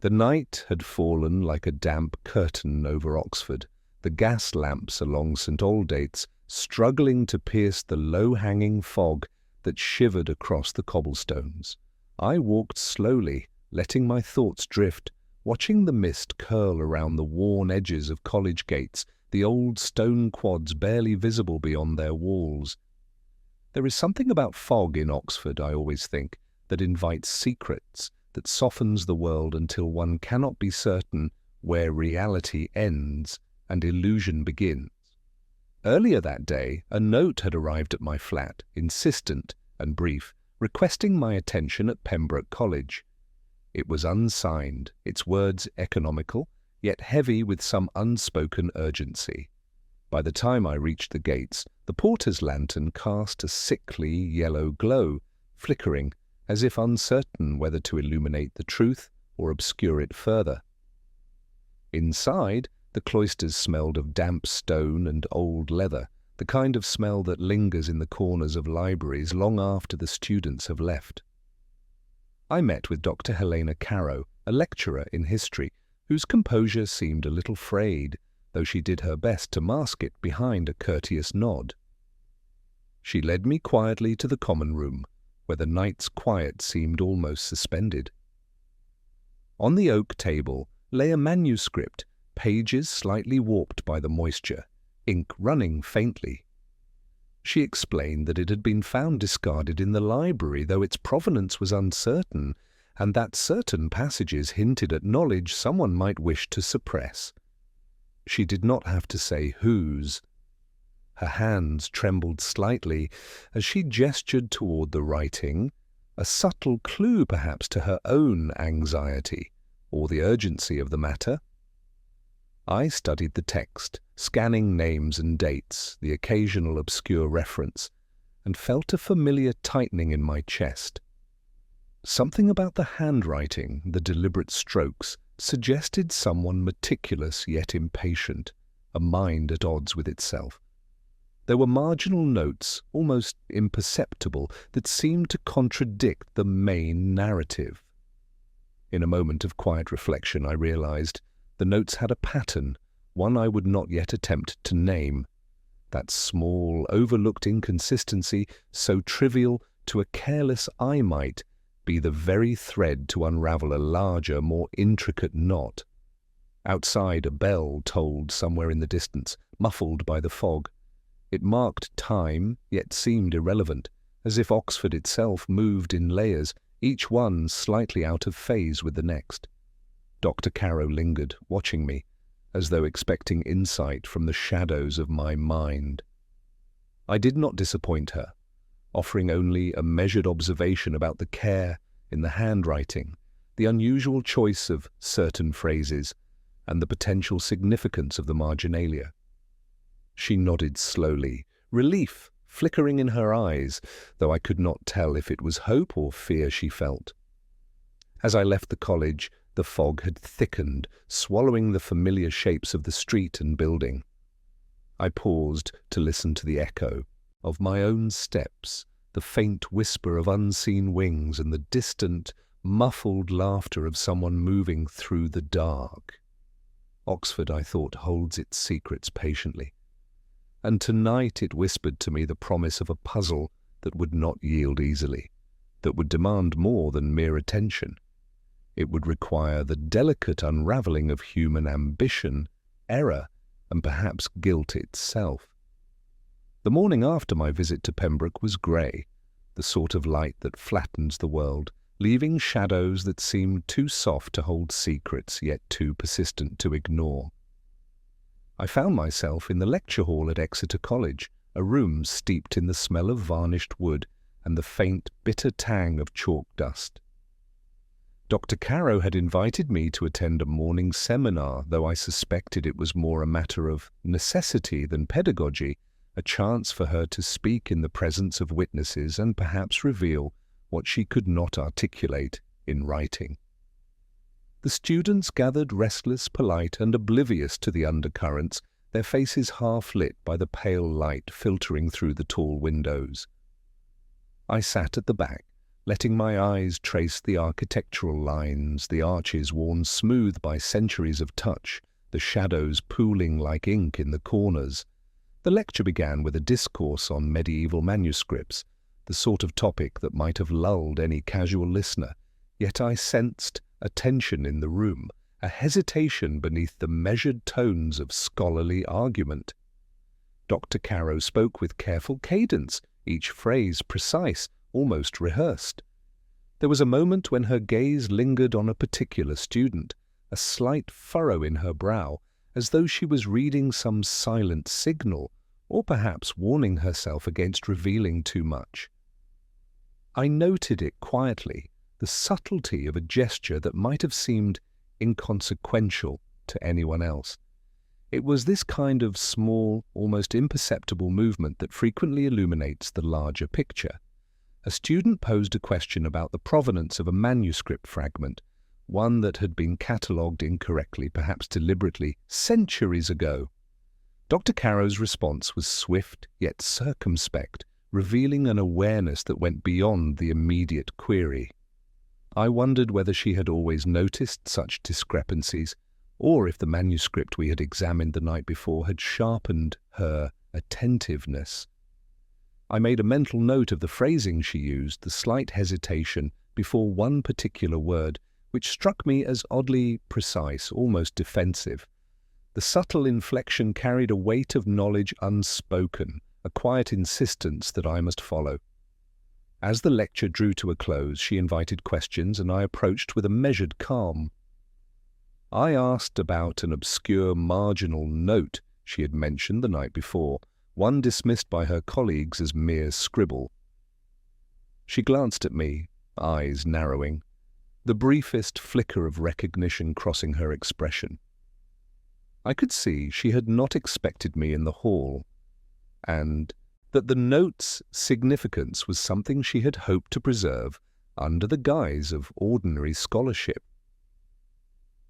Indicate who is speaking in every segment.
Speaker 1: The night had fallen like a damp curtain over Oxford, the gas lamps along St Aldate's struggling to pierce the low-hanging fog that shivered across the cobblestones. I walked slowly, letting my thoughts drift, watching the mist curl around the worn edges of college gates, the old stone quads barely visible beyond their walls. There is something about fog in Oxford, I always think, that invites secrets, that softens the world until one cannot be certain where reality ends and illusion begins. Earlier that day, a note had arrived at my flat, insistent and brief, requesting my attention at Pembroke College. It was unsigned, its words economical, yet heavy with some unspoken urgency. By the time I reached the gates, the porter's lantern cast a sickly yellow glow, flickering, as if uncertain whether to illuminate the truth or obscure it further. Inside, the cloisters smelled of damp stone and old leather, the kind of smell that lingers in the corners of libraries long after the students have left. I met with Dr. Helena Carrow, a lecturer in history, whose composure seemed a little frayed, though she did her best to mask it behind a courteous nod. She led me quietly to the common room, where the night's quiet seemed almost suspended. On the oak table lay a manuscript, pages slightly warped by the moisture, ink running faintly. She explained that it had been found discarded in the library, though its provenance was uncertain, and that certain passages hinted at knowledge someone might wish to suppress. She did not have to say whose. Her hands trembled slightly as she gestured toward the writing, a subtle clue perhaps to her own anxiety or the urgency of the matter. I studied the text, scanning names and dates, the occasional obscure reference, and felt a familiar tightening in my chest. Something about the handwriting, the deliberate strokes, suggested someone meticulous yet impatient, a mind at odds with itself. There were marginal notes, almost imperceptible, that seemed to contradict the main narrative. In a moment of quiet reflection, I realized the notes had a pattern, one I would not yet attempt to name. That small, overlooked inconsistency, so trivial to a careless eye, might be the very thread to unravel a larger, more intricate knot. Outside, a bell tolled somewhere in the distance, muffled by the fog. It marked time, yet seemed irrelevant, as if Oxford itself moved in layers, each one slightly out of phase with the next. Dr. Carrow lingered, watching me, as though expecting insight from the shadows of my mind. I did not disappoint her, offering only a measured observation about the care in the handwriting, the unusual choice of certain phrases, and the potential significance of the marginalia. She nodded slowly, relief flickering in her eyes, though I could not tell if it was hope or fear she felt. As I left the college, the fog had thickened, swallowing the familiar shapes of the street and building. I paused to listen to the echo of my own steps, the faint whisper of unseen wings and the distant, muffled laughter of someone moving through the dark. Oxford, I thought, holds its secrets patiently. And tonight it whispered to me the promise of a puzzle that would not yield easily, that would demand more than mere attention. It would require the delicate unravelling of human ambition, error, and perhaps guilt itself. The morning after my visit to Pembroke was grey, the sort of light that flattens the world, leaving shadows that seemed too soft to hold secrets, yet too persistent to ignore. I found myself in the lecture hall at Exeter College, a room steeped in the smell of varnished wood and the faint, bitter tang of chalk dust. Dr. Carrow had invited me to attend a morning seminar, though I suspected it was more a matter of necessity than pedagogy, a chance for her to speak in the presence of witnesses and perhaps reveal what she could not articulate in writing. The students gathered restless, polite, and oblivious to the undercurrents, their faces half lit by the pale light filtering through the tall windows. I sat at the back, letting my eyes trace the architectural lines, the arches worn smooth by centuries of touch, the shadows pooling like ink in the corners. The lecture began with a discourse on medieval manuscripts, the sort of topic that might have lulled any casual listener, yet I sensed a tension in the room, a hesitation beneath the measured tones of scholarly argument. Dr. Carrow spoke with careful cadence, each phrase precise, almost rehearsed. There was a moment when her gaze lingered on a particular student, a slight furrow in her brow, as though she was reading some silent signal, or perhaps warning herself against revealing too much. I noted it quietly, the subtlety of a gesture that might have seemed inconsequential to anyone else. It was this kind of small, almost imperceptible movement that frequently illuminates the larger picture. A student posed a question about the provenance of a manuscript fragment, one that had been catalogued incorrectly, perhaps deliberately, centuries ago. Dr. Carrow's response was swift yet circumspect, revealing an awareness that went beyond the immediate query. I wondered whether she had always noticed such discrepancies, or if the manuscript we had examined the night before had sharpened her attentiveness. I made a mental note of the phrasing she used, the slight hesitation before one particular word, which struck me as oddly precise, almost defensive. The subtle inflection carried a weight of knowledge unspoken, a quiet insistence that I must follow. As the lecture drew to a close, she invited questions, and I approached with a measured calm. I asked about an obscure marginal note she had mentioned the night before, one dismissed by her colleagues as mere scribble. She glanced at me, eyes narrowing, the briefest flicker of recognition crossing her expression. I could see she had not expected me in the hall, and that the note's significance was something she had hoped to preserve under the guise of ordinary scholarship.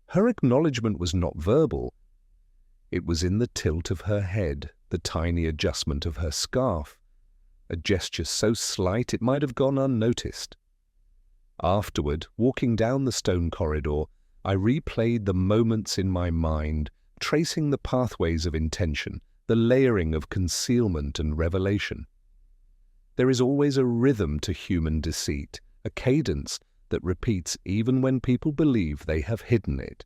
Speaker 1: Her acknowledgement was not verbal. It was in the tilt of her head, the tiny adjustment of her scarf, a gesture so slight it might have gone unnoticed. Afterward, walking down the stone corridor, I replayed the moments in my mind, tracing the pathways of intention, the layering of concealment and revelation. There is always a rhythm to human deceit, a cadence that repeats even when people believe they have hidden it.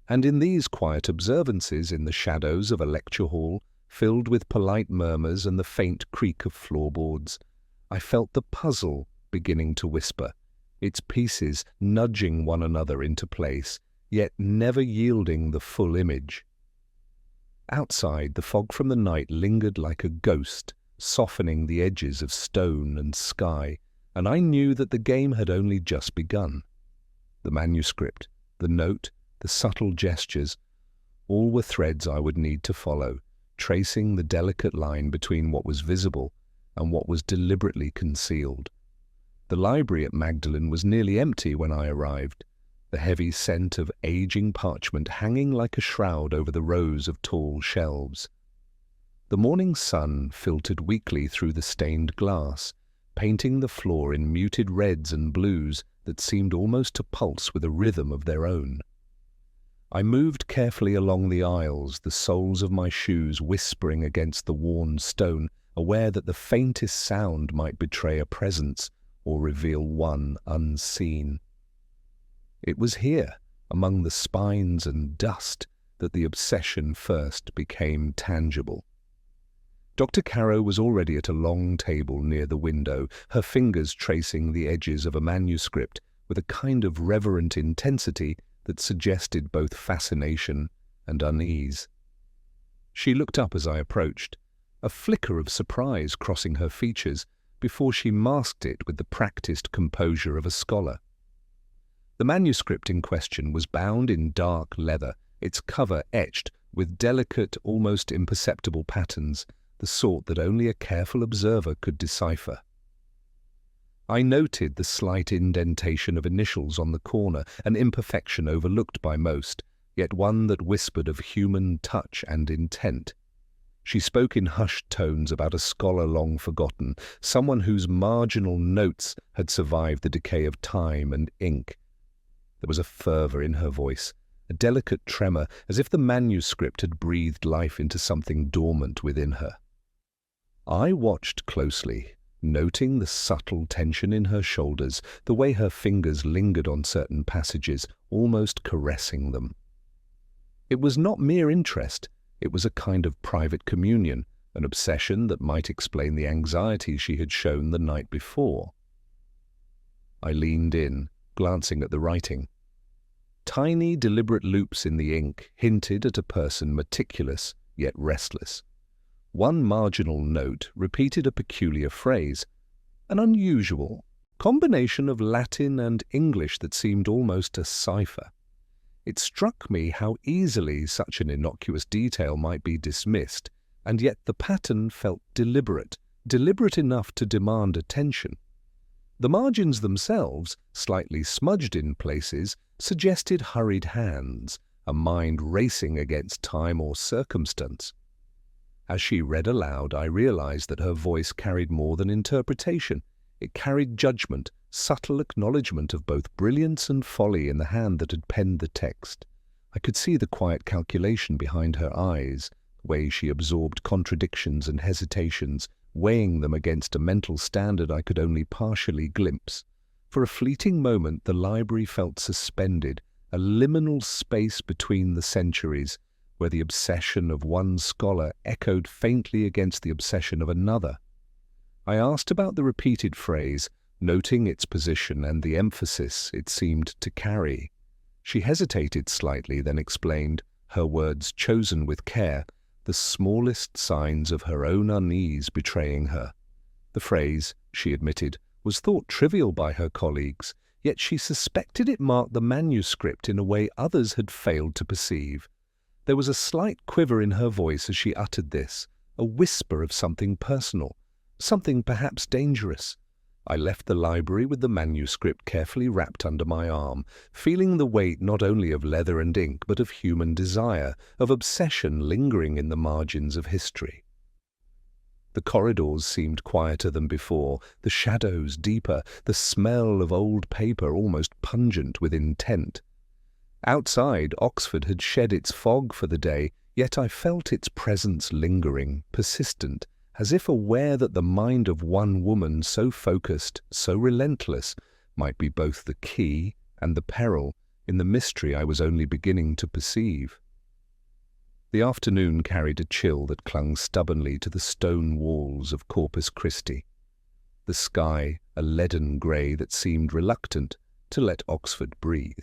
Speaker 1: And in these quiet observances in the shadows of a lecture hall, filled with polite murmurs and the faint creak of floorboards, I felt the puzzle beginning to whisper, its pieces nudging one another into place, yet never yielding the full image. Outside, the fog from the night lingered like a ghost, softening the edges of stone and sky, and I knew that the game had only just begun. The manuscript, the note, the subtle gestures, all were threads I would need to follow, tracing the delicate line between what was visible and what was deliberately concealed. The library at Magdalen was nearly empty when I arrived, the heavy scent of aging parchment hanging like a shroud over the rows of tall shelves. The morning sun filtered weakly through the stained glass, painting the floor in muted reds and blues that seemed almost to pulse with a rhythm of their own. I moved carefully along the aisles, the soles of my shoes whispering against the worn stone, aware that the faintest sound might betray a presence or reveal one unseen. It was here, among the spines and dust, that the obsession first became tangible. Dr. Carrow was already at a long table near the window, her fingers tracing the edges of a manuscript with a kind of reverent intensity that suggested both fascination and unease. She looked up as I approached, a flicker of surprise crossing her features before she masked it with the practiced composure of a scholar. The manuscript in question was bound in dark leather, its cover etched with delicate, almost imperceptible patterns, the sort that only a careful observer could decipher. I noted the slight indentation of initials on the corner, an imperfection overlooked by most, yet one that whispered of human touch and intent. She spoke in hushed tones about a scholar long forgotten, someone whose marginal notes had survived the decay of time and ink. There was a fervour in her voice, a delicate tremor, as if the manuscript had breathed life into something dormant within her. I watched closely, noting the subtle tension in her shoulders, the way her fingers lingered on certain passages, almost caressing them. It was not mere interest, it was a kind of private communion, an obsession that might explain the anxiety she had shown the night before. I leaned in, glancing at the writing. Tiny, deliberate loops in the ink hinted at a person meticulous, yet restless. One marginal note repeated a peculiar phrase, an unusual combination of Latin and English that seemed almost a cipher. It struck me how easily such an innocuous detail might be dismissed, and yet the pattern felt deliberate enough to demand attention. The margins themselves, slightly smudged in places, suggested hurried hands, a mind racing against time or circumstance. As she read aloud, I realized that her voice carried more than interpretation. It carried judgment, subtle acknowledgement of both brilliance and folly in the hand that had penned the text. I could see the quiet calculation behind her eyes, the way she absorbed contradictions and hesitations, weighing them against a mental standard I could only partially glimpse. For a fleeting moment the library felt suspended, a liminal space between the centuries, where the obsession of one scholar echoed faintly against the obsession of another. I asked about the repeated phrase, noting its position and the emphasis it seemed to carry. She hesitated slightly, then explained, her words chosen with care, the smallest signs of her own unease betraying her. The phrase, she admitted, was thought trivial by her colleagues, yet she suspected it marked the manuscript in a way others had failed to perceive. There was a slight quiver in her voice as she uttered this, a whisper of something personal, something perhaps dangerous. I left the library with the manuscript carefully wrapped under my arm, feeling the weight not only of leather and ink, but of human desire, of obsession lingering in the margins of history. The corridors seemed quieter than before, the shadows deeper, the smell of old paper almost pungent with intent. Outside, Oxford had shed its fog for the day, yet I felt its presence lingering, persistent, as if aware that the mind of one woman so focused, so relentless, might be both the key and the peril in the mystery I was only beginning to perceive. The afternoon carried a chill that clung stubbornly to the stone walls of Corpus Christi. The sky, a leaden grey that seemed reluctant to let Oxford breathe.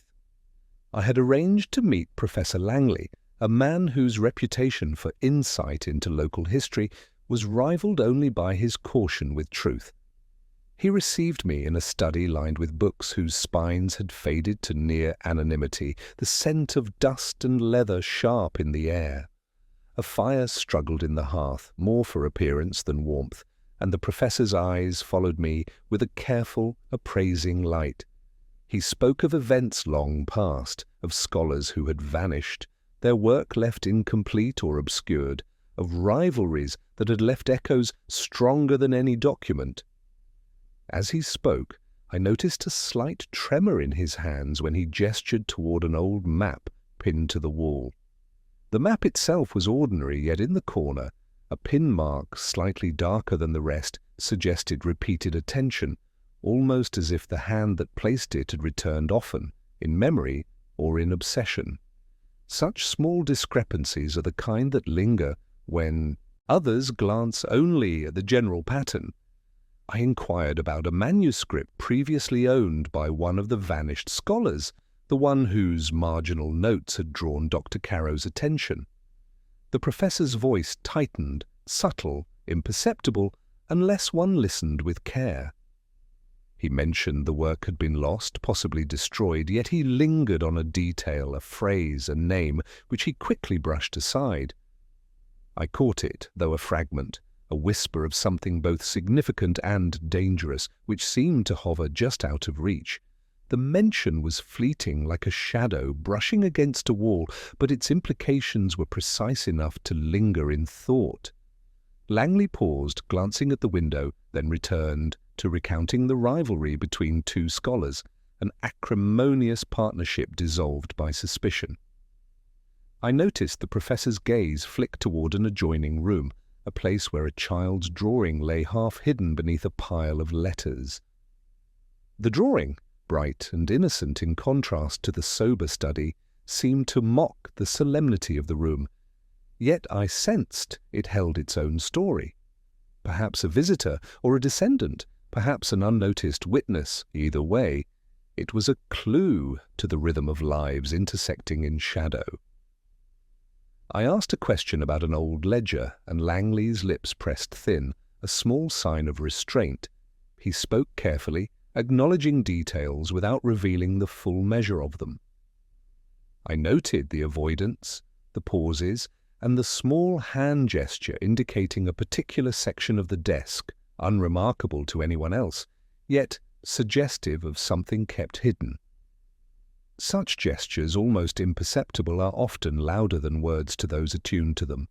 Speaker 1: I had arranged to meet Professor Langley, a man whose reputation for insight into local history was rivalled only by his caution with truth. He received me in a study lined with books whose spines had faded to near anonymity, the scent of dust and leather sharp in the air. A fire struggled in the hearth, more for appearance than warmth, and the professor's eyes followed me with a careful, appraising light. He spoke of events long past, of scholars who had vanished, their work left incomplete or obscured, of rivalries that had left echoes stronger than any document. As he spoke, I noticed a slight tremor in his hands when he gestured toward an old map pinned to the wall. The map itself was ordinary, yet in the corner, a pin mark slightly darker than the rest suggested repeated attention, almost as if the hand that placed it had returned often, in memory or in obsession. Such small discrepancies are the kind that linger when others glance only at the general pattern. I inquired about a manuscript previously owned by one of the vanished scholars, the one whose marginal notes had drawn Dr. Carrow's attention. The professor's voice tightened, subtle, imperceptible, unless one listened with care. He mentioned the work had been lost, possibly destroyed, yet he lingered on a detail, a phrase, a name, which he quickly brushed aside. I caught it, though a fragment, a whisper of something both significant and dangerous, which seemed to hover just out of reach. The mention was fleeting, like a shadow brushing against a wall, but its implications were precise enough to linger in thought. Langley paused, glancing at the window, then returned to recounting the rivalry between two scholars, an acrimonious partnership dissolved by suspicion. I noticed the professor's gaze flick toward an adjoining room, a place where a child's drawing lay half hidden beneath a pile of letters. The drawing, bright and innocent in contrast to the sober study, seemed to mock the solemnity of the room. Yet I sensed it held its own story. Perhaps a visitor or a descendant, perhaps an unnoticed witness. Either way, it was a clue to the rhythm of lives intersecting in shadow. I asked a question about an old ledger, and Langley's lips pressed thin, a small sign of restraint. He spoke carefully, acknowledging details without revealing the full measure of them. I noted the avoidance, the pauses, and the small hand gesture indicating a particular section of the desk, unremarkable to anyone else, yet suggestive of something kept hidden. Such gestures, almost imperceptible, are often louder than words to those attuned to them.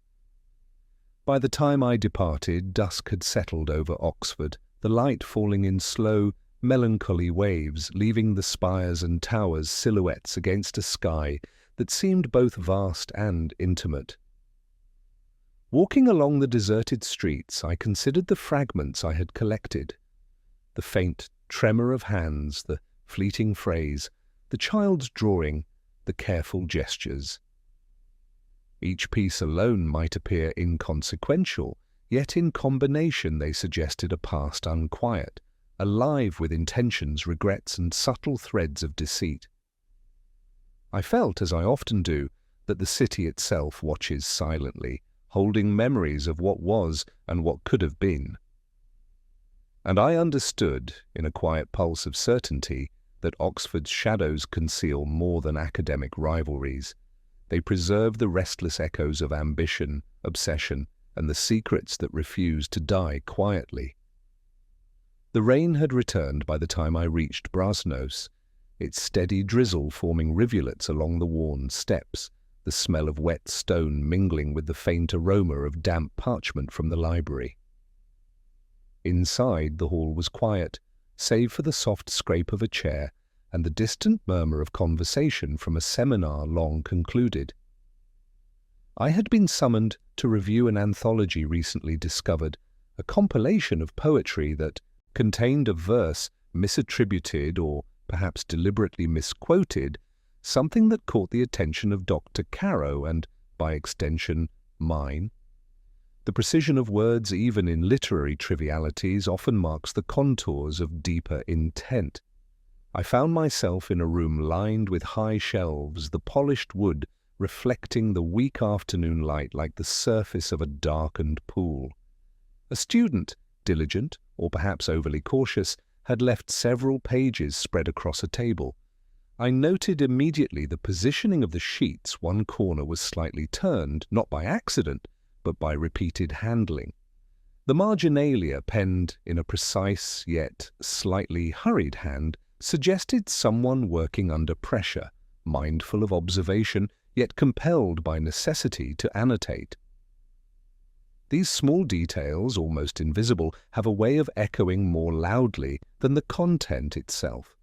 Speaker 1: By the time I departed, dusk had settled over Oxford, the light falling in slow, melancholy waves, leaving the spires and towers silhouettes against a sky that seemed both vast and intimate. Walking along the deserted streets, I considered the fragments I had collected. The faint tremor of hands, the fleeting phrase, the child's drawing, the careful gestures. Each piece alone might appear inconsequential, yet in combination they suggested a past unquiet, alive with intentions, regrets, and subtle threads of deceit. I felt, as I often do, that the city itself watches silently, holding memories of what was and what could have been. And I understood, in a quiet pulse of certainty, that Oxford's shadows conceal more than academic rivalries. They preserve the restless echoes of ambition, obsession, and the secrets that refuse to die quietly. The rain had returned by the time I reached Brasenose, its steady drizzle forming rivulets along the worn steps, the smell of wet stone mingling with the faint aroma of damp parchment from the library. Inside, the hall was quiet, save for the soft scrape of a chair and the distant murmur of conversation from a seminar long concluded. I had been summoned to review an anthology recently discovered, a compilation of poetry that contained a verse misattributed or perhaps deliberately misquoted, something that caught the attention of Dr. Caro and, by extension, mine. The precision of words, even in literary trivialities, often marks the contours of deeper intent. I found myself in a room lined with high shelves, the polished wood reflecting the weak afternoon light like the surface of a darkened pool. A student, diligent, or perhaps overly cautious, had left several pages spread across a table. I noted immediately the positioning of the sheets. One corner was slightly turned, not by accident, but by repeated handling. The marginalia, penned in a precise yet slightly hurried hand, suggested someone working under pressure, mindful of observation, yet compelled by necessity to annotate. These small details, almost invisible, have a way of echoing more loudly than the content itself.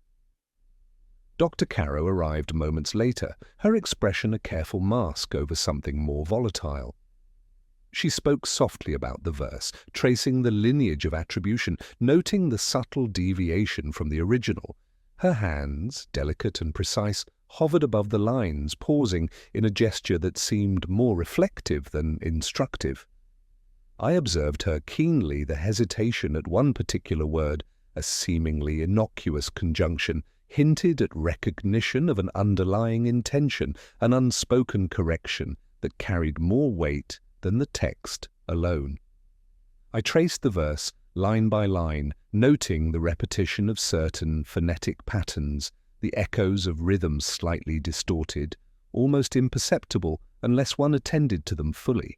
Speaker 1: Dr. Caro arrived moments later, her expression a careful mask over something more volatile. She spoke softly about the verse, tracing the lineage of attribution, noting the subtle deviation from the original. Her hands, delicate and precise, hovered above the lines, pausing in a gesture that seemed more reflective than instructive. I observed her keenly, the hesitation at one particular word, a seemingly innocuous conjunction, hinted at recognition of an underlying intention, an unspoken correction that carried more weight than the text alone. I traced the verse line by line, noting the repetition of certain phonetic patterns, the echoes of rhythms slightly distorted, almost imperceptible unless one attended to them fully.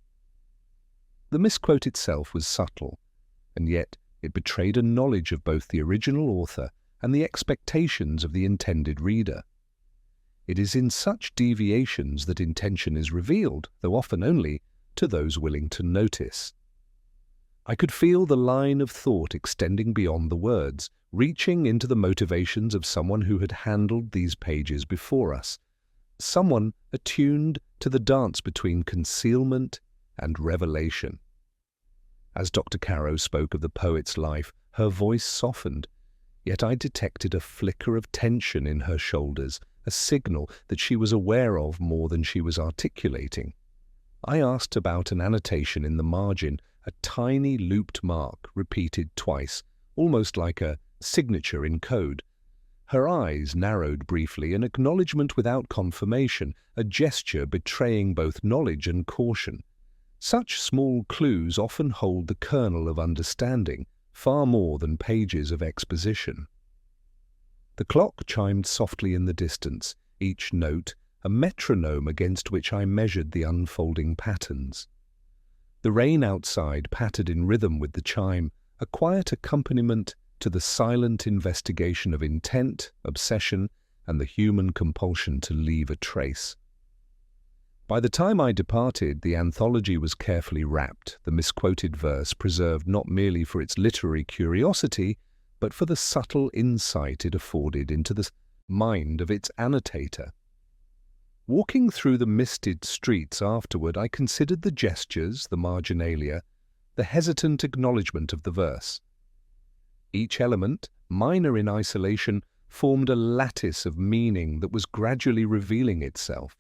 Speaker 1: The misquote itself was subtle, and yet it betrayed a knowledge of both the original author and the expectations of the intended reader. It is in such deviations that intention is revealed, though often only to those willing to notice. I could feel the line of thought extending beyond the words, reaching into the motivations of someone who had handled these pages before us, someone attuned to the dance between concealment and revelation. As Dr. Caro spoke of the poet's life, her voice softened, yet I detected a flicker of tension in her shoulders, a signal that she was aware of more than she was articulating. I asked about an annotation in the margin, a tiny looped mark repeated twice, almost like a signature in code. Her eyes narrowed briefly, an acknowledgement without confirmation, a gesture betraying both knowledge and caution. Such small clues often hold the kernel of understanding, far more than pages of exposition. The clock chimed softly in the distance, each note a metronome against which I measured the unfolding patterns. The rain outside pattered in rhythm with the chime, a quiet accompaniment to the silent investigation of intent, obsession, and the human compulsion to leave a trace. By the time I departed, the anthology was carefully wrapped, the misquoted verse preserved not merely for its literary curiosity, but for the subtle insight it afforded into the mind of its annotator. Walking through the misted streets afterward, I considered the gestures, the marginalia, the hesitant acknowledgement of the verse. Each element, minor in isolation, formed a lattice of meaning that was gradually revealing itself.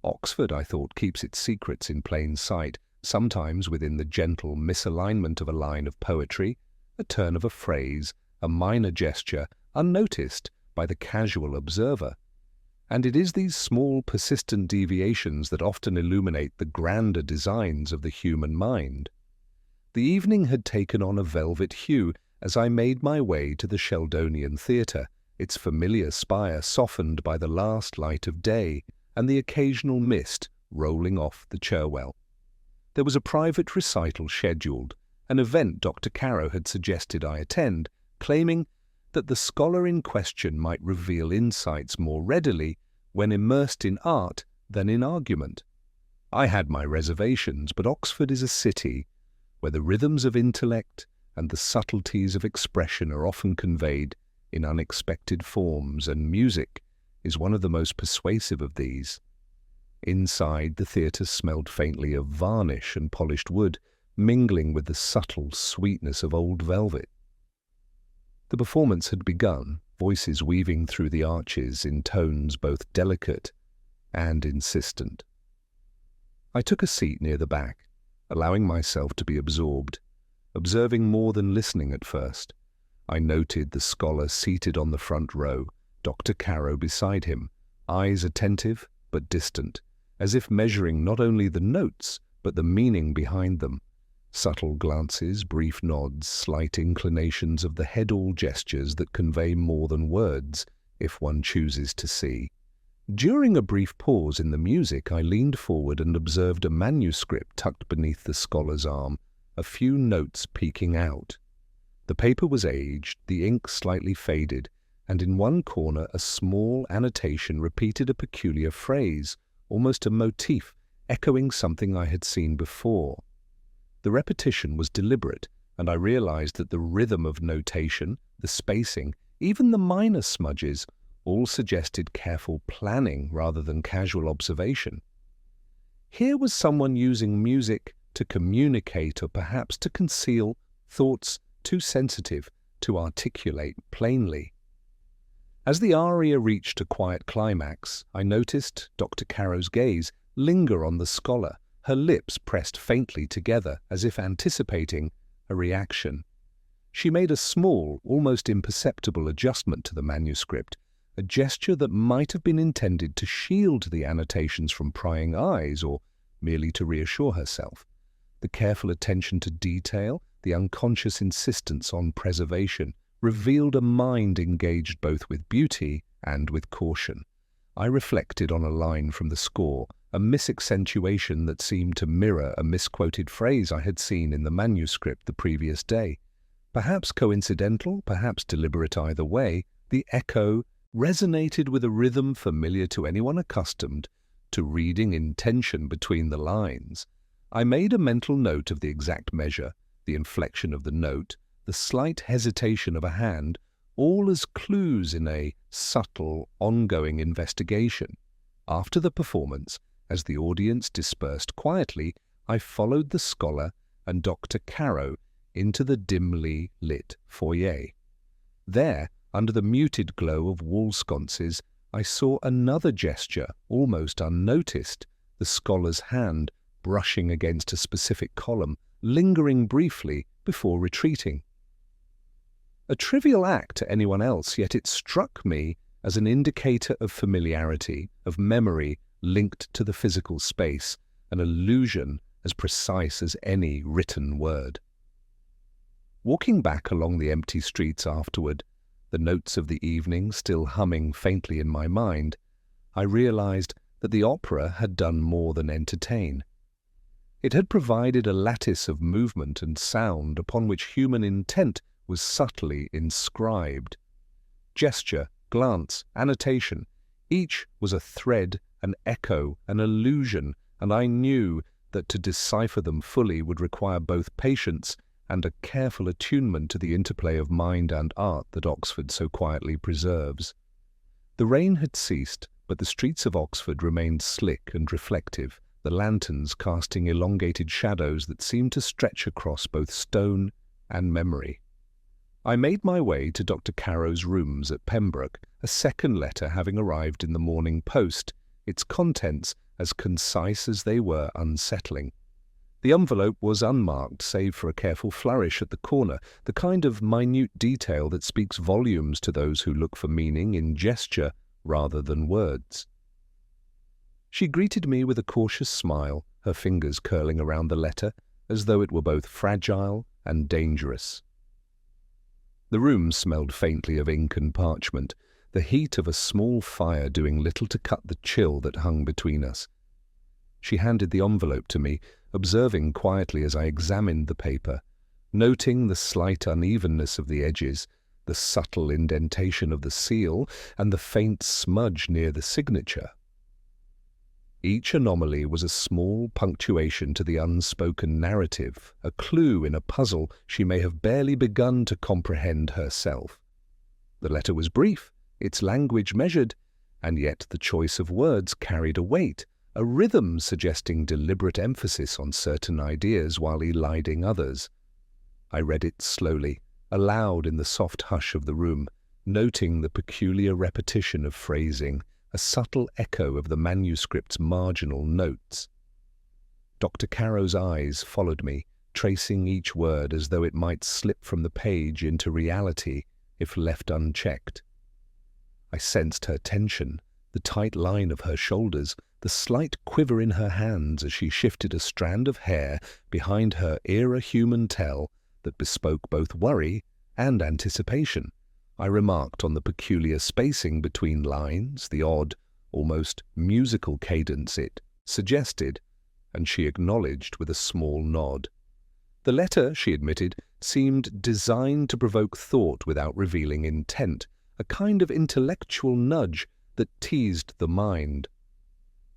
Speaker 1: Oxford, I thought, keeps its secrets in plain sight, sometimes within the gentle misalignment of a line of poetry, a turn of a phrase, a minor gesture, unnoticed by the casual observer. And it is these small, persistent deviations that often illuminate the grander designs of the human mind. The evening had taken on a velvet hue as I made my way to the Sheldonian Theatre, its familiar spire softened by the last light of day and the occasional mist rolling off the Cherwell. There was a private recital scheduled, an event Dr. Caro had suggested I attend, claiming that the scholar in question might reveal insights more readily when immersed in art than in argument. I had my reservations, but Oxford is a city where the rhythms of intellect and the subtleties of expression are often conveyed in unexpected forms, and music is one of the most persuasive of these. Inside, the theatre smelled faintly of varnish and polished wood, mingling with the subtle sweetness of old velvet. The performance had begun, voices weaving through the arches in tones both delicate and insistent. I took a seat near the back, allowing myself to be absorbed, observing more than listening at first. I noted the scholar seated on the front row, Dr. Caro beside him, eyes attentive but distant, as if measuring not only the notes but the meaning behind them. Subtle glances, brief nods, slight inclinations of the head, all gestures that convey more than words, if one chooses to see. During a brief pause in the music, I leaned forward and observed a manuscript tucked beneath the scholar's arm, a few notes peeking out. The paper was aged, the ink slightly faded, and in one corner a small annotation repeated a peculiar phrase, almost a motif, echoing something I had seen before. The repetition was deliberate, and I realized that the rhythm of notation, the spacing, even the minor smudges, all suggested careful planning rather than casual observation. Here was someone using music to communicate or perhaps to conceal thoughts too sensitive to articulate plainly. As the aria reached a quiet climax, I noticed Dr. Caro's gaze linger on the scholar, her lips pressed faintly together as if anticipating a reaction. She made a small, almost imperceptible adjustment to the manuscript, a gesture that might have been intended to shield the annotations from prying eyes or merely to reassure herself. The careful attention to detail, the unconscious insistence on preservation, revealed a mind engaged both with beauty and with caution. I reflected on a line from the score, a misaccentuation that seemed to mirror a misquoted phrase I had seen in the manuscript the previous day. Perhaps coincidental, perhaps deliberate either way, the echo resonated with a rhythm familiar to anyone accustomed to reading intention between the lines. I made a mental note of the exact measure, the inflection of the note, the slight hesitation of a hand, all as clues in a subtle, ongoing investigation. After the performance, as the audience dispersed quietly, I followed the scholar and Dr. Caro into the dimly lit foyer. There, under the muted glow of wall sconces, I saw another gesture, almost unnoticed, the scholar's hand brushing against a specific column, lingering briefly before retreating. A trivial act to anyone else, yet it struck me as an indicator of familiarity, of memory linked to the physical space, an allusion as precise as any written word. Walking back along the empty streets afterward, the notes of the evening still humming faintly in my mind, I realized that the opera had done more than entertain. It had provided a lattice of movement and sound upon which human intent was subtly inscribed. Gesture, glance, annotation, each was a thread, an echo, an allusion, and I knew that to decipher them fully would require both patience and a careful attunement to the interplay of mind and art that Oxford so quietly preserves. The rain had ceased, but the streets of Oxford remained slick and reflective, the lanterns casting elongated shadows that seemed to stretch across both stone and memory. I made my way to Dr. Caro's rooms at Pembroke, a second letter having arrived in the morning post, its contents as concise as they were unsettling. The envelope was unmarked save for a careful flourish at the corner, the kind of minute detail that speaks volumes to those who look for meaning in gesture rather than words. She greeted me with a cautious smile, her fingers curling around the letter, as though it were both fragile and dangerous. The room smelled faintly of ink and parchment, the heat of a small fire doing little to cut the chill that hung between us. She handed the envelope to me, observing quietly as I examined the paper, noting the slight unevenness of the edges, the subtle indentation of the seal, and the faint smudge near the signature. Each anomaly was a small punctuation to the unspoken narrative, a clue in a puzzle she may have barely begun to comprehend herself. The letter was brief, its language measured, and yet the choice of words carried a weight, a rhythm suggesting deliberate emphasis on certain ideas while eliding others. I read it slowly, aloud in the soft hush of the room, noting the peculiar repetition of phrasing, a subtle echo of the manuscript's marginal notes. Dr. Caro's eyes followed me, tracing each word as though it might slip from the page into reality if left unchecked. I sensed her tension, the tight line of her shoulders, the slight quiver in her hands as she shifted a strand of hair behind her era-human tell that bespoke both worry and anticipation. I remarked on the peculiar spacing between lines, the odd, almost musical cadence it suggested, and she acknowledged with a small nod. The letter, she admitted, seemed designed to provoke thought without revealing intent, a kind of intellectual nudge that teased the mind.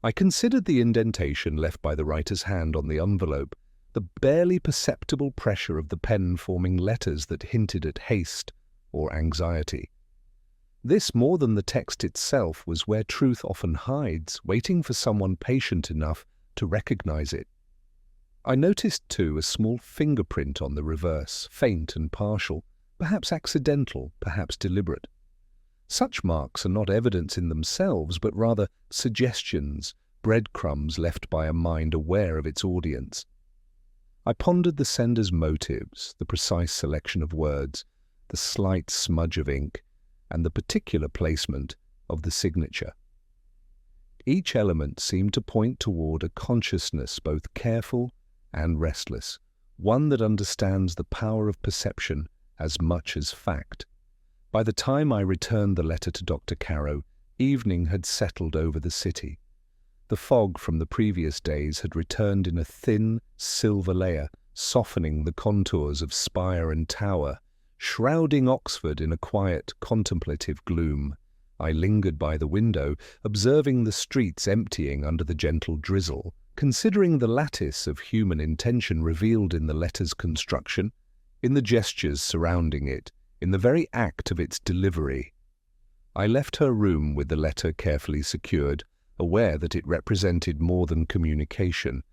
Speaker 1: I considered the indentation left by the writer's hand on the envelope, the barely perceptible pressure of the pen forming letters that hinted at haste or anxiety. This, more than the text itself, was where truth often hides, waiting for someone patient enough to recognize it. I noticed, too, a small fingerprint on the reverse, faint and partial, perhaps accidental, perhaps deliberate. Such marks are not evidence in themselves, but rather suggestions, breadcrumbs left by a mind aware of its audience. I pondered the sender's motives, the precise selection of words, the slight smudge of ink, and the particular placement of the signature. Each element seemed to point toward a consciousness both careful and restless, one that understands the power of perception as much as fact. By the time I returned the letter to Dr. Caro, evening had settled over the city. The fog from the previous days had returned in a thin, silver layer, softening the contours of spire and tower, shrouding Oxford in a quiet, contemplative gloom. I lingered by the window, observing the streets emptying under the gentle drizzle, considering the lattice of human intention revealed in the letter's construction, in the gestures surrounding it, in the very act of its delivery. I left her room with the letter carefully secured, aware that it represented more than communication.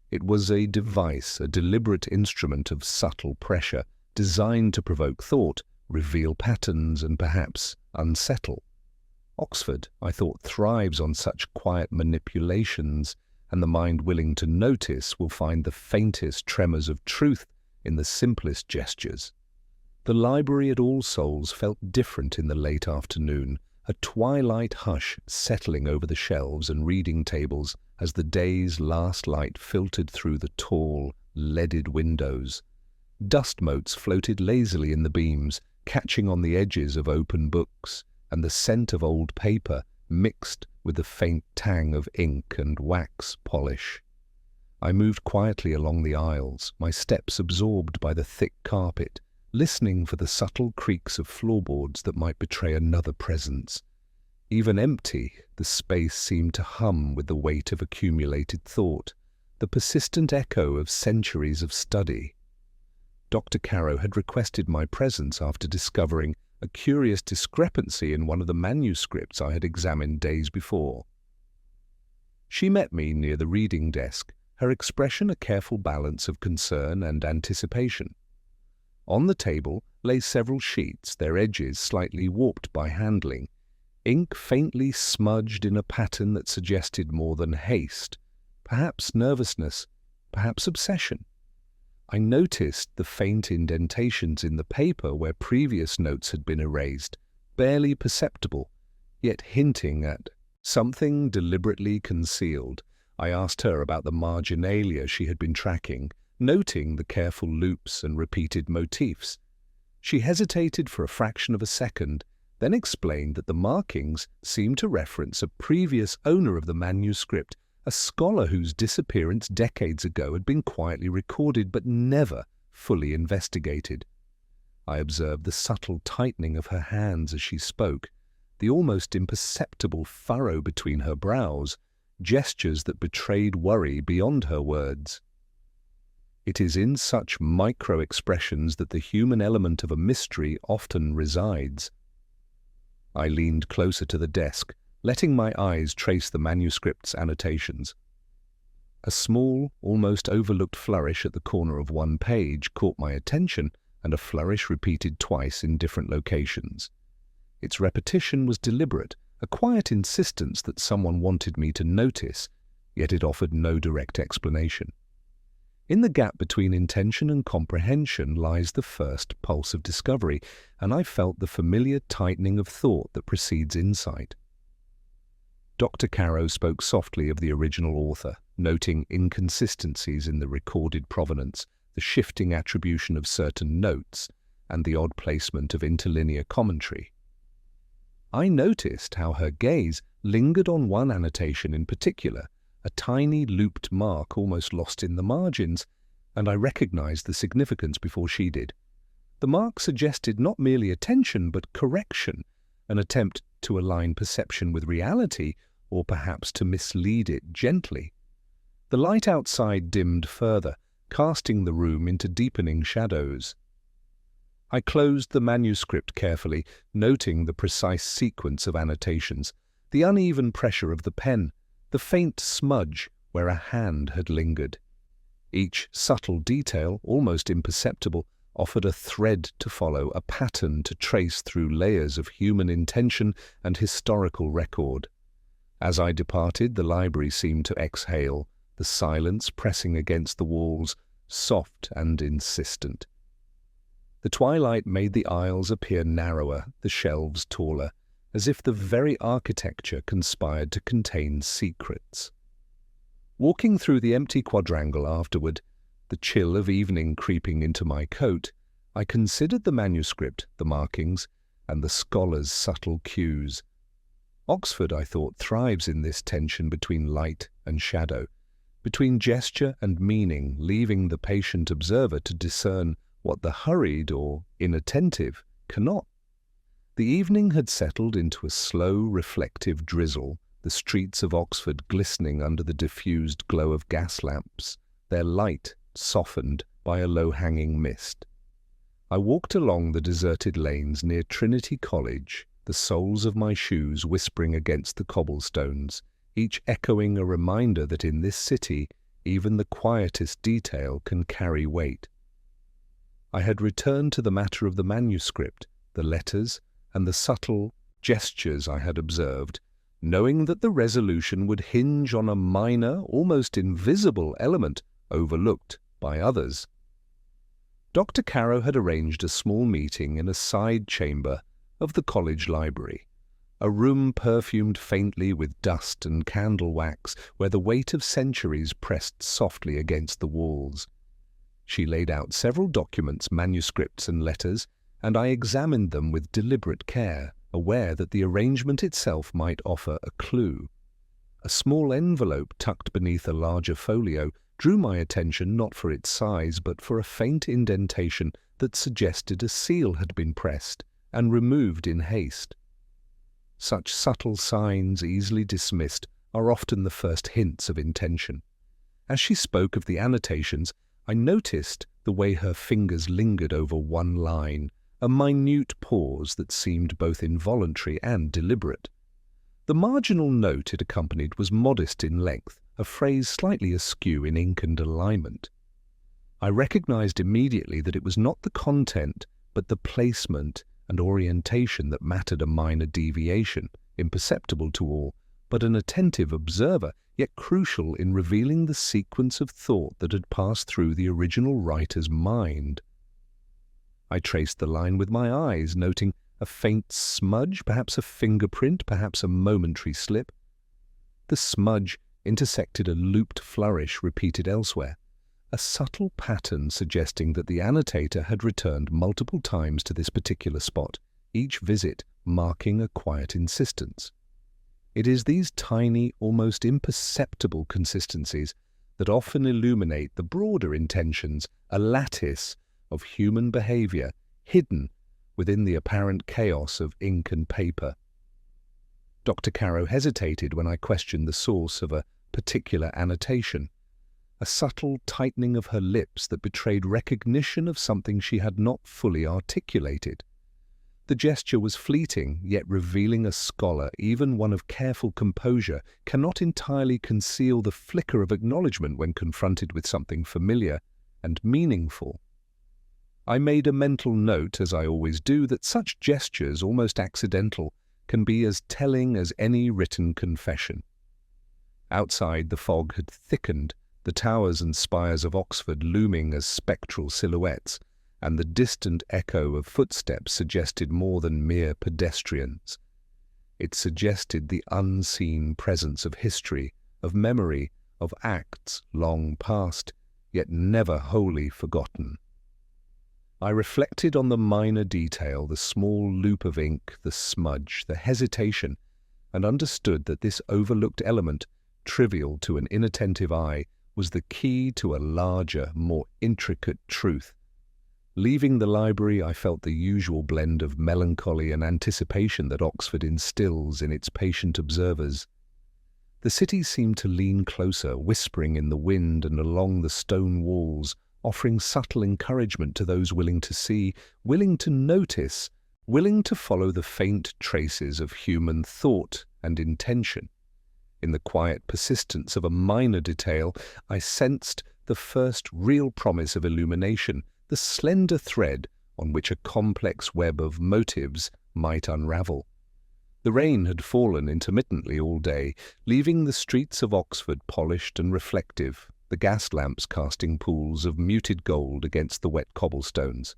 Speaker 1: It was a device, a deliberate instrument of subtle pressure, designed to provoke thought, reveal patterns, and perhaps unsettle. Oxford, I thought, thrives on such quiet manipulations, and the mind willing to notice will find the faintest tremors of truth in the simplest gestures. The library at All Souls felt different in the late afternoon, a twilight hush settling over the shelves and reading tables as the day's last light filtered through the tall, leaded windows. Dust motes floated lazily in the beams, catching on the edges of open books, and the scent of old paper mixed with the faint tang of ink and wax polish. I moved quietly along the aisles, my steps absorbed by the thick carpet, listening for the subtle creaks of floorboards that might betray another presence. Even empty, the space seemed to hum with the weight of accumulated thought, the persistent echo of centuries of study. Dr. Carrow had requested my presence after discovering a curious discrepancy in one of the manuscripts I had examined days before. She met me near the reading desk, her expression a careful balance of concern and anticipation. On the table lay several sheets, their edges slightly warped by handling, ink faintly smudged in a pattern that suggested more than haste, perhaps nervousness, perhaps obsession. I noticed the faint indentations in the paper where previous notes had been erased, barely perceptible, yet hinting at something deliberately concealed. I asked her about the marginalia she had been tracking, noting the careful loops and repeated motifs. She hesitated for a fraction of a second, then explained that the markings seemed to reference a previous owner of the manuscript, a scholar whose disappearance decades ago had been quietly recorded but never fully investigated. I observed the subtle tightening of her hands as she spoke, the almost imperceptible furrow between her brows, gestures that betrayed worry beyond her words. It is in such micro-expressions that the human element of a mystery often resides. I leaned closer to the desk, letting my eyes trace the manuscript's annotations. A small, almost overlooked flourish at the corner of one page caught my attention, and a flourish repeated twice in different locations. Its repetition was deliberate, a quiet insistence that someone wanted me to notice, yet it offered no direct explanation. In the gap between intention and comprehension lies the first pulse of discovery, and I felt the familiar tightening of thought that precedes insight. Dr. Carrow spoke softly of the original author, noting inconsistencies in the recorded provenance, the shifting attribution of certain notes, and the odd placement of interlinear commentary. I noticed how her gaze lingered on one annotation in particular, a tiny looped mark almost lost in the margins, and I recognized the significance before she did. The mark suggested not merely attention but correction, an attempt to align perception with reality, or perhaps to mislead it gently. The light outside dimmed further, casting the room into deepening shadows. I closed the manuscript carefully, noting the precise sequence of annotations, the uneven pressure of the pen, the faint smudge where a hand had lingered. Each subtle detail, almost imperceptible, offered a thread to follow, a pattern to trace through layers of human intention and historical record. As I departed, the library seemed to exhale, the silence pressing against the walls, soft and insistent. The twilight made the aisles appear narrower, the shelves taller, as if the very architecture conspired to contain secrets. Walking through the empty quadrangle afterward, the chill of evening creeping into my coat, I considered the manuscript, the markings, and the scholar's subtle cues. Oxford, I thought, thrives in this tension between light and shadow, between gesture and meaning, leaving the patient observer to discern what the hurried or inattentive cannot. The evening had settled into a slow, reflective drizzle, the streets of Oxford glistening under the diffused glow of gas lamps, their light softened by a low-hanging mist. I walked along the deserted lanes near Trinity College, the soles of my shoes whispering against the cobblestones, each echoing a reminder that in this city even the quietest detail can carry weight. I had returned to the matter of the manuscript, the letters, and the subtle gestures I had observed, knowing that the resolution would hinge on a minor, almost invisible element overlooked by others. Dr. Carrow had arranged a small meeting in a side chamber of the college library, a room perfumed faintly with dust and candle wax where the weight of centuries pressed softly against the walls. She laid out several documents, manuscripts and letters, and I examined them with deliberate care, aware that the arrangement itself might offer a clue. A small envelope tucked beneath a larger folio drew my attention not for its size but for a faint indentation that suggested a seal had been pressed and removed in haste. Such subtle signs, easily dismissed, are often the first hints of intention. As she spoke of the annotations, I noticed the way her fingers lingered over one line, a minute pause that seemed both involuntary and deliberate. The marginal note it accompanied was modest in length, a phrase slightly askew in ink and alignment. I recognized immediately that it was not the content, but the placement and orientation that mattered. A minor deviation, imperceptible to all, but an attentive observer, yet crucial in revealing the sequence of thought that had passed through the original writer's mind. I traced the line with my eyes, noting a faint smudge, perhaps a fingerprint, perhaps a momentary slip. The smudge intersected a looped flourish repeated elsewhere, a subtle pattern suggesting that the annotator had returned multiple times to this particular spot, each visit marking a quiet insistence. It is these tiny, almost imperceptible consistencies that often illuminate the broader intentions, a lattice of human behavior hidden within the apparent chaos of ink and paper. Dr. Carrow hesitated when I questioned the source of a particular annotation, a subtle tightening of her lips that betrayed recognition of something she had not fully articulated. The gesture was fleeting, yet revealing a scholar, even one of careful composure, cannot entirely conceal the flicker of acknowledgement when confronted with something familiar and meaningful. I made a mental note, as I always do, that such gestures, almost accidental, can be as telling as any written confession. Outside, the fog had thickened, the towers and spires of Oxford looming as spectral silhouettes, and the distant echo of footsteps suggested more than mere pedestrians. It suggested the unseen presence of history, of memory, of acts long past, yet never wholly forgotten. I reflected on the minor detail, the small loop of ink, the smudge, the hesitation, and understood that this overlooked element, trivial to an inattentive eye, was the key to a larger, more intricate truth. Leaving the library, I felt the usual blend of melancholy and anticipation that Oxford instills in its patient observers. The city seemed to lean closer, whispering in the wind and along the stone walls, offering subtle encouragement to those willing to see, willing to notice, willing to follow the faint traces of human thought and intention. In the quiet persistence of a minor detail, I sensed the first real promise of illumination, the slender thread on which a complex web of motives might unravel. The rain had fallen intermittently all day, leaving the streets of Oxford polished and reflective, the gas lamps casting pools of muted gold against the wet cobblestones.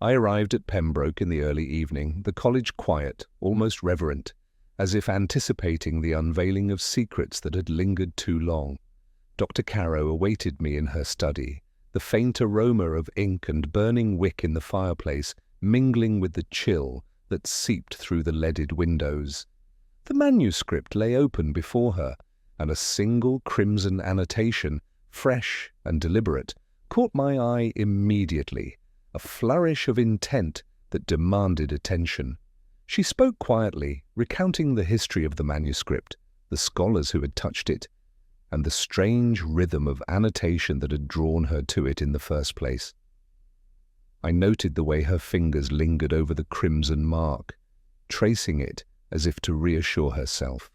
Speaker 1: I arrived at Pembroke in the early evening, the college quiet, almost reverent, as if anticipating the unveiling of secrets that had lingered too long. Dr. Carrow awaited me in her study, the faint aroma of ink and burning wick in the fireplace mingling with the chill that seeped through the leaded windows. The manuscript lay open before her, and a single crimson annotation, fresh and deliberate, caught my eye immediately, a flourish of intent that demanded attention. She spoke quietly, recounting the history of the manuscript, the scholars who had touched it, and the strange rhythm of annotation that had drawn her to it in the first place. I noted the way her fingers lingered over the crimson mark, tracing it as if to reassure herself.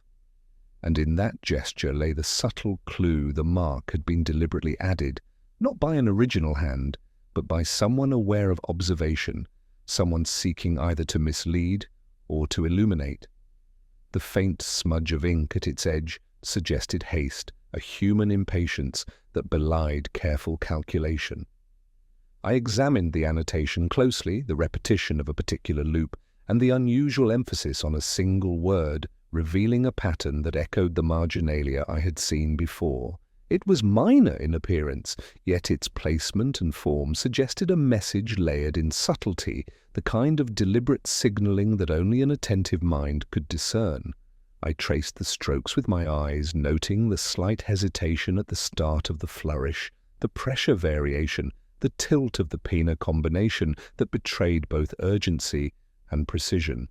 Speaker 1: And in that gesture lay the subtle clue the mark had been deliberately added, not by an original hand, but by someone aware of observation, someone seeking either to mislead or to illuminate. The faint smudge of ink at its edge suggested haste, a human impatience that belied careful calculation. I examined the annotation closely, the repetition of a particular loop, and the unusual emphasis on a single word, revealing a pattern that echoed the marginalia I had seen before. It was minor in appearance, yet its placement and form suggested a message layered in subtlety, the kind of deliberate signaling that only an attentive mind could discern. I traced the strokes with my eyes, noting the slight hesitation at the start of the flourish, the pressure variation, the tilt of the pena combination that betrayed both urgency and precision.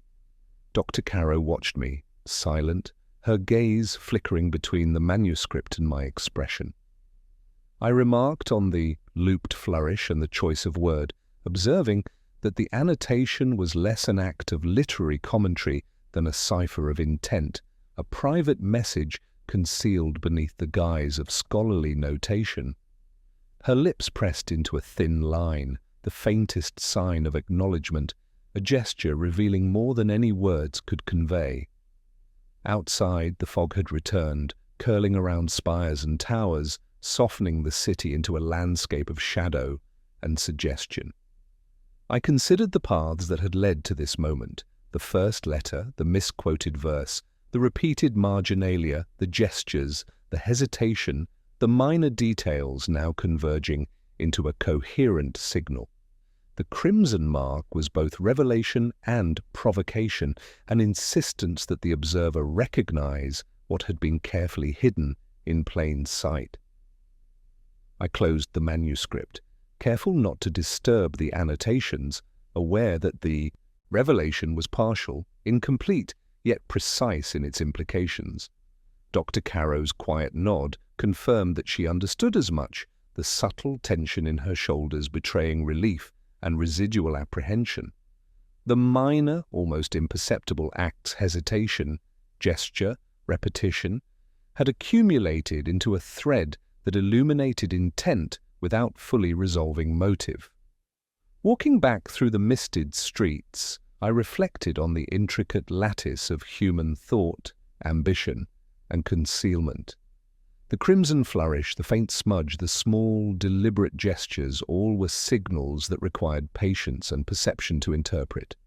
Speaker 1: Dr. Caro watched me, silent, her gaze flickering between the manuscript and my expression. I remarked on the looped flourish and the choice of word, observing that the annotation was less an act of literary commentary than a cipher of intent, a private message concealed beneath the guise of scholarly notation. Her lips pressed into a thin line, the faintest sign of acknowledgement, a gesture revealing more than any words could convey. Outside, the fog had returned, curling around spires and towers, softening the city into a landscape of shadow and suggestion. I considered the paths that had led to this moment, the first letter, the misquoted verse, the repeated marginalia, the gestures, the hesitation, the minor details now converging into a coherent signal. The crimson mark was both revelation and provocation, an insistence that the observer recognize what had been carefully hidden in plain sight. I closed the manuscript, careful not to disturb the annotations, aware that the revelation was partial, incomplete, yet precise in its implications. Dr. Caro's quiet nod confirmed that she understood as much, the subtle tension in her shoulders betraying relief and residual apprehension. The minor, almost imperceptible acts, hesitation, gesture, repetition, had accumulated into a thread that illuminated intent without fully resolving motive. Walking back through the misted streets, I reflected on the intricate lattice of human thought, ambition, and concealment. The crimson flourish, the faint smudge, the small, deliberate gestures, all were signals that required patience and perception to interpret.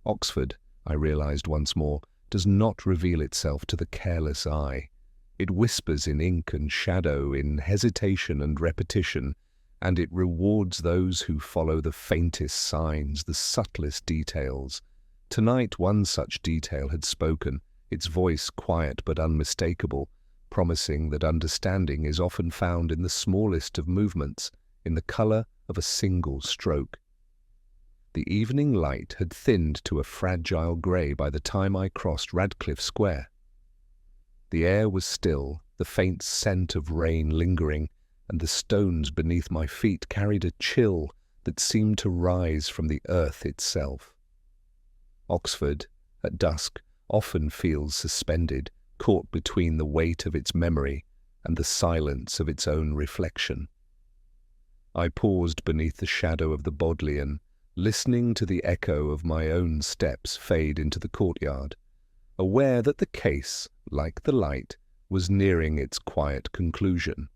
Speaker 1: Oxford, I realized once more, does not reveal itself to the careless eye. It whispers in ink and shadow, in hesitation and repetition, and it rewards those who follow the faintest signs, the subtlest details. Tonight one such detail had spoken, its voice quiet but unmistakable, promising that understanding is often found in the smallest of movements, in the colour of a single stroke. The evening light had thinned to a fragile grey by the time I crossed Radcliffe Square. The air was still, the faint scent of rain lingering, and the stones beneath my feet carried a chill that seemed to rise from the earth itself. Oxford, at dusk, often feels suspended, caught between the weight of its memory and the silence of its own reflection. I paused beneath the shadow of the Bodleian, listening to the echo of my own steps fade into the courtyard, aware that the case, like the light, was nearing its quiet conclusion.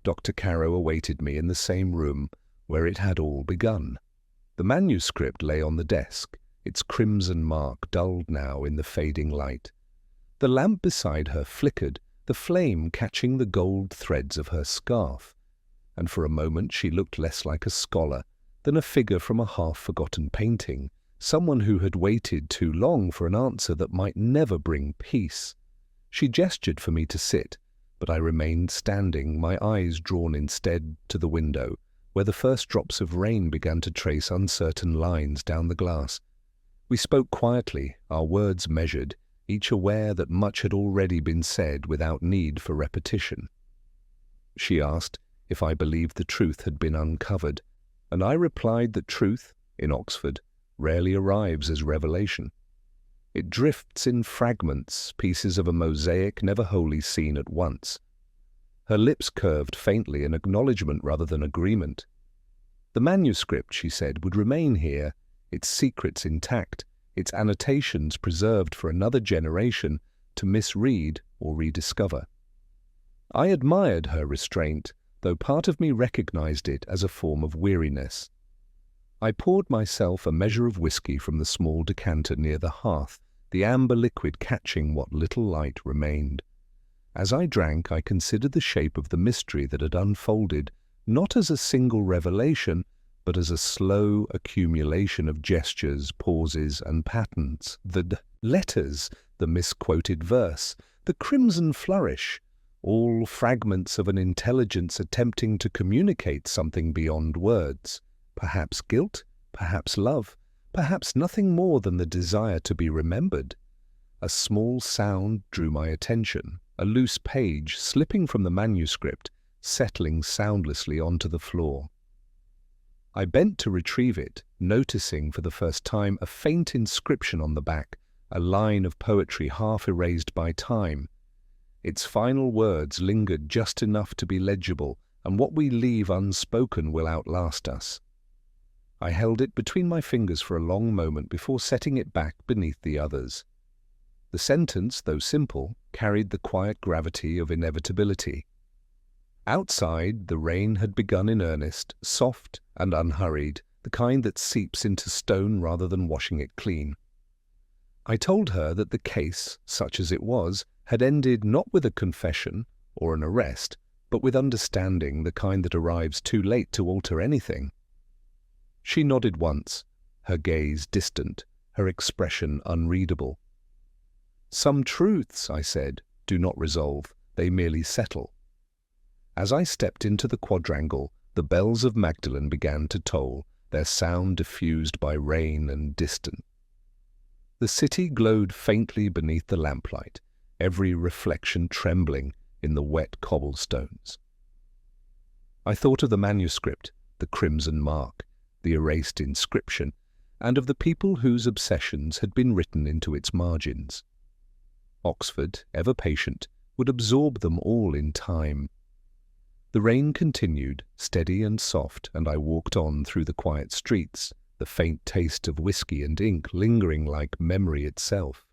Speaker 1: Dr. Caro awaited me in the same room where it had all begun. The manuscript lay on the desk, its crimson mark dulled now in the fading light. The lamp beside her flickered, the flame catching the gold threads of her scarf, and for a moment she looked less like a scholar than a figure from a half-forgotten painting, someone who had waited too long for an answer that might never bring peace. She gestured for me to sit, but I remained standing, my eyes drawn instead to the window, where the first drops of rain began to trace uncertain lines down the glass. We spoke quietly, our words measured, each aware that much had already been said without need for repetition. She asked if I believed the truth had been uncovered, and I replied that truth, in Oxford, rarely arrives as revelation. It drifts in fragments, pieces of a mosaic never wholly seen at once. Her lips curved faintly in acknowledgement rather than agreement. The manuscript, she said, would remain here, its secrets intact, its annotations preserved for another generation to misread or rediscover. I admired her restraint, though part of me recognized it as a form of weariness. I poured myself a measure of whiskey from the small decanter near the hearth, the amber liquid catching what little light remained. As I drank, I considered the shape of the mystery that had unfolded, not as a single revelation, but as a slow accumulation of gestures, pauses, and patterns. The letters, the misquoted verse, the crimson flourish, all fragments of an intelligence attempting to communicate something beyond words. Perhaps guilt, perhaps love, perhaps nothing more than the desire to be remembered. A small sound drew my attention, a loose page slipping from the manuscript, settling soundlessly onto the floor. I bent to retrieve it, noticing for the first time a faint inscription on the back, a line of poetry half erased by time. Its final words lingered just enough to be legible, and what we leave unspoken will outlast us. I held it between my fingers for a long moment before setting it back beneath the others. The sentence, though simple, carried the quiet gravity of inevitability. Outside, the rain had begun in earnest, soft and unhurried, the kind that seeps into stone rather than washing it clean. I told her that the case, such as it was, had ended not with a confession or an arrest, but with understanding, the kind that arrives too late to alter anything. She nodded once, her gaze distant, her expression unreadable. "Some truths," I said, "do not resolve, they merely settle." As I stepped into the quadrangle, the bells of Magdalen began to toll, their sound diffused by rain and distance. The city glowed faintly beneath the lamplight, every reflection trembling in the wet cobblestones. I thought of the manuscript, the crimson mark, the erased inscription, and of the people whose obsessions had been written into its margins. Oxford, ever patient, would absorb them all in time. The rain continued, steady and soft, and I walked on through the quiet streets, the faint taste of whiskey and ink lingering like memory itself.